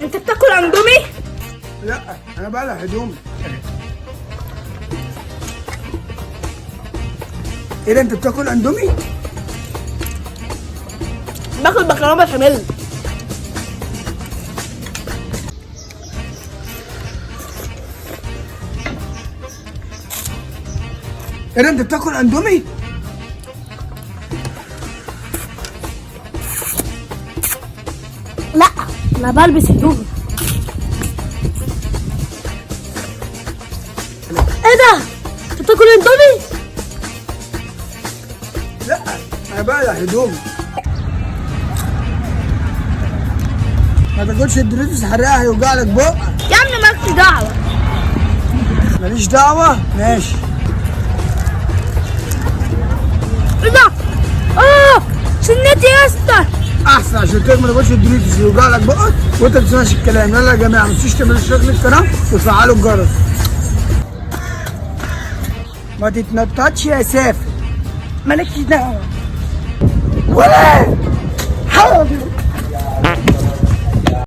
انت بتاكل اندومي؟ لا انا بقلع هدومي. ايه ده انت بتاكل اندومي؟ باكل مكرونه بشاميل. ايه ده انت بتاكل اندومي؟ لا انا بلبس هدومي. ايه ده؟ انت بتاكل اندومي؟ لا انا بقلع هدومي. ما تاكلش الدوريتوس حرقها هيوجع لك بقك. يا ابني مالكش دعوه. ماليش دعوه ماشي. ايه ده؟ سنتي يا اسطى. احسن عشان كده ما تاكلش الدوريتوس يوجع لك بقك وانت ما بتسمعش الكلام. يلا يا جماعه ما تنسوش تعملوا اشتراك للقناه وتفعلوا الجرس. ما تتنططش يا سافر. مالكش دعوه. ولا حاضر.